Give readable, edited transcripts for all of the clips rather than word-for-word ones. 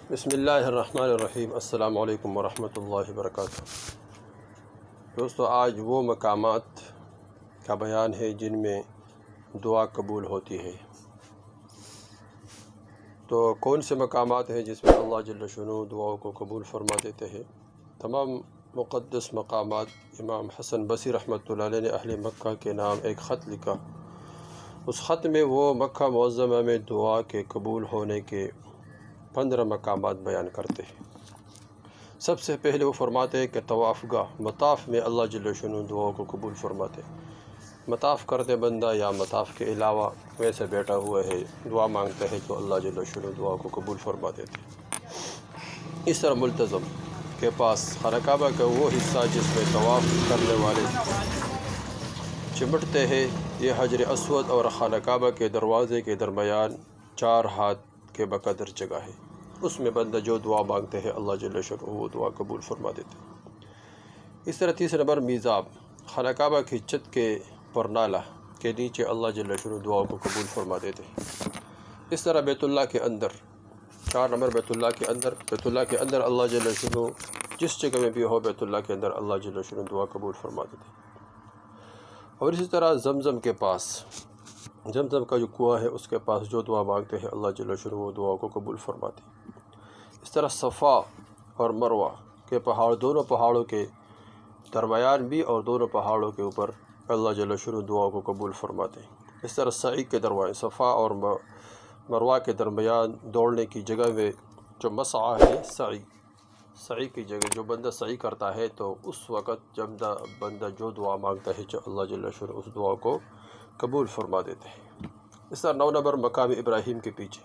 بسم اللہ الرحمن الرحیم۔ السلام علیکم ورحمۃ اللہ وبرکاتہ۔ دوستو، آج وہ مقامات کا بیان ہے جن میں دعا قبول ہوتی ہے۔ تو کون سے مقامات ہیں جس میں اللہ جل شانہ دعاؤں کو قبول فرما دیتے ہیں؟ تمام مقدس مقامات۔ امام حسن بصری رحمۃ اللہ علیہ نے اہل مکہ کے نام ایک خط لکھا۔ اس خط میں وہ مکہ معظمہ میں دعا کے قبول ہونے کے 15 مقامات بیان کرتے ہیں۔ سب سے پہلے وہ فرماتے ہیں کہ طواف گاہ مطاف میں اللہ جل شانہ دعاؤں کو قبول فرماتے ہیں۔ مطاف کرتے بندہ یا مطاف کے علاوہ ویسے بیٹھا ہوا ہے، دعا مانگتا ہے تو اللہ جل شانہ دعا کو قبول فرما دیتے ہیں۔ اس طرح ملتزم کے پاس خانہ کعبہ کا وہ حصہ جس میں طواف کرنے والے چمٹتے ہیں، یہ حجر اسود اور خانہ کعبہ کے دروازے کے درمیان 4 ہاتھ کے بقدر جگہ ہے۔ اس میں بندہ جو دعا مانگتے ہیں اللہ جل شانہ وہ دعا قبول فرما دیتے ہیں۔ اس طرح تیسرے نمبر میزاب، خانہ کعبہ کی چھت کے پرنالہ کے نیچے اللہ جل شانہ دعا کو قبول فرما دیتے ہیں۔ اس طرح بیت اللہ کے اندر 4 نمبر بیت اللہ کے اندر اللہ جل شانہ جس جگہ میں بھی ہو بیت اللہ کے اندر اللہ جل شانہ دعا قبول فرما دیتے ہیں۔ اور اسی طرح زمزم کے پاس، زمزم کا جو کنواں ہے اس کے پاس جو دعا مانگتے ہیں اللہ جل شانہ وہ دعا کو قبول فرماتے ہیں۔ اس طرح صفا اور مروہ کے پہاڑ، دونوں پہاڑوں کے درمیان بھی اور دونوں پہاڑوں کے اوپر اللہ جل شانہ دعا کو قبول فرماتے ہیں۔ اس طرح سعی کے درمیان، صفا اور مروہ کے درمیان دوڑنے کی جگہ میں جو مسعی ہے، سعی کی جگہ جو بندہ سعی کرتا ہے تو اس وقت جب بندہ جو دعا مانگتا ہے جو اللہ جل شانہ اس دعا کو قبول فرما دیتے ہیں۔ اس طرح 9 نمبر مقام ابراہیم کے پیچھے،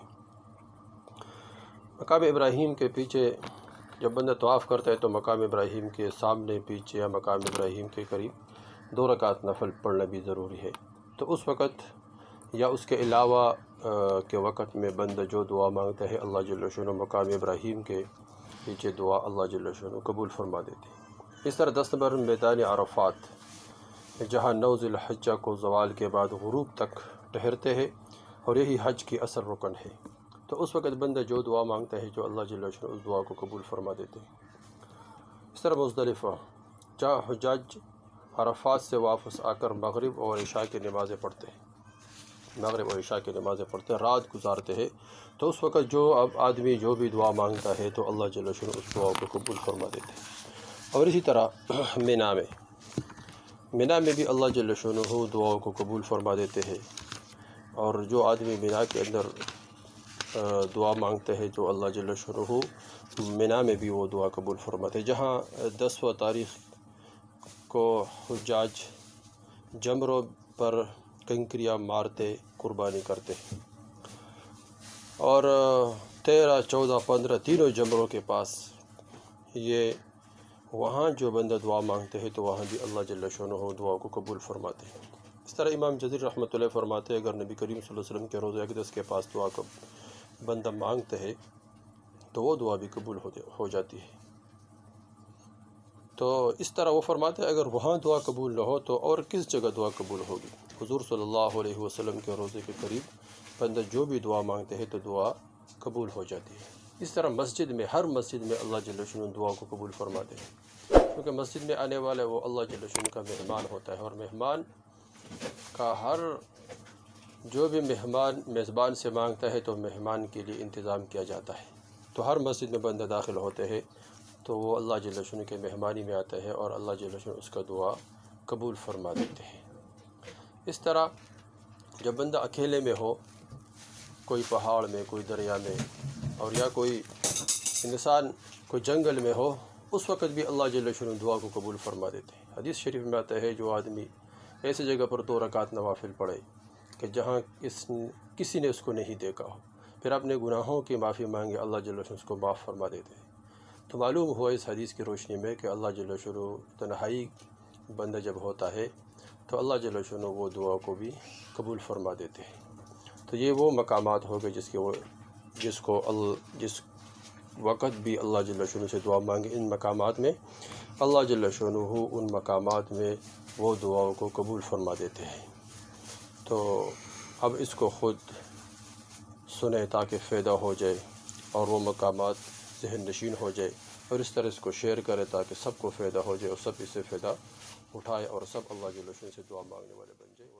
مقام ابراہیم کے پیچھے جب بندہ طواف کرتا ہے تو مقام ابراہیم کے سامنے، پیچھے یا مقام ابراہیم کے قریب 2 رکعت نفل پڑھنا بھی ضروری ہے۔ تو اس وقت یا اس کے علاوہ کے وقت میں بندہ جو دعا مانگتا ہے اللہ جل شانہ مقام ابراہیم کے پیچھے دعا اللہ جل شانہ قبول فرما دیتے ہیں۔ اس طرح 10 نمبر میدان عرفات، جہاں 9 ذی الحجہ کو زوال کے بعد غروب تک ٹھہرتے ہیں اور یہی حج کی اصل رکن ہے۔ تو اس وقت بندہ جو دعا مانگتا ہے جو اللہ جل شانہ اس دعا کو قبول فرما دیتے ہیں۔ اس طرح مزدلفہ، جہاں حجاج عرفات سے واپس آ کر مغرب اور عشاء کی نمازیں پڑھتے ہیں، رات گزارتے ہیں، تو اس وقت جو آدمی جو بھی دعا مانگتا ہے تو اللہ جل شانہ اس دعا کو قبول فرما دیتے ہیں۔ اور اسی طرح مینا میں بھی اللہ جل شانہ دعاؤں کو قبول فرما دیتے ہیں۔ اور جو آدمی مینا کے اندر دعا مانگتے ہیں جو اللہ جل شانہ مینا میں بھی وہ دعا قبول فرماتے ہیں، جہاں 10واں تاریخ کو حجاج جمروں پر کنکریاں مارتے قربانی کرتے ہیں، اور 13، 14، 15 تینوں جمروں کے پاس یہ وہاں جو بندہ دعا مانگتے ہیں تو وہاں بھی اللہ جل شانہ دعا کو قبول فرماتے ہیں۔ اس طرح امام جزیری رحمۃ اللہ فرماتے ہیں اگر نبی کریم صلی اللہ علیہ وسلم کے روضہ اقدس کے پاس دعا کو بندہ مانگتے ہے تو وہ دعا بھی قبول ہو جاتی ہے۔ تو اس طرح وہ فرماتے ہیں اگر وہاں دعا قبول نہ ہو تو اور کس جگہ دعا قبول ہوگی؟ حضور صلی اللہ علیہ وسلم کے روضے کے قریب بندہ جو بھی دعا مانگتے ہیں تو دعا قبول ہو جاتی ہے۔ اس طرح مسجد میں، ہر مسجد میں اللہ جل شانہ دعا کو قبول فرماتے ہیں، کیونکہ مسجد میں آنے والا وہ اللہ جل شانہ کا مہمان ہوتا ہے، اور مہمان کا ہر جو بھی مہمان میزبان سے مانگتا ہے تو مہمان کے لیے انتظام کیا جاتا ہے۔ تو ہر مسجد میں بندہ داخل ہوتے ہیں تو وہ اللہ جل شانہ کے مہمانی میں آتا ہے اور اللہ جل شانہ اس کا دعا قبول فرما دیتے ہیں۔ اس طرح جب بندہ اکیلے میں ہو، کوئی پہاڑ میں، کوئی دریا میں، اور یا کوئی انسان کوئی جنگل میں ہو، اس وقت بھی اللہ جل شانہ دعا کو قبول فرما دیتے ہیں۔ حدیث شریف میں آتا ہے جو آدمی ایسی جگہ پر 2 رکعت نوافل پڑھے کہ جہاں کسی نے اس کو نہیں دیکھا ہو، پھر اپنے گناہوں کی معافی مانگے، اللہ جل شانہ اس کو معاف فرما دیتے ہیں۔ تو معلوم ہوا اس حدیث کی روشنی میں کہ اللہ جل شانہ تنہائی بندہ جب ہوتا ہے تو اللہ جل شانہ وہ دعا کو بھی قبول فرما دیتے ہیں۔ تو یہ وہ مقامات ہو گئے جس وقت بھی اللہ جل شانہ سے دعا مانگے، ان مقامات میں اللہ جل شانہ ان مقامات میں وہ دعاؤں کو قبول فرما دیتے ہیں۔ تو اب اس کو خود سنیں تاکہ فائدہ ہو جائے۔ اور وہ مقامات ذہن نشین ہو جائے، اور اس طرح اس کو شیئر کرے تاکہ سب کو فائدہ ہو جائے اور سب اس سے فائدہ اٹھائے اور سب اللہ جل شان سے دعا مانگنے والے بن جائے۔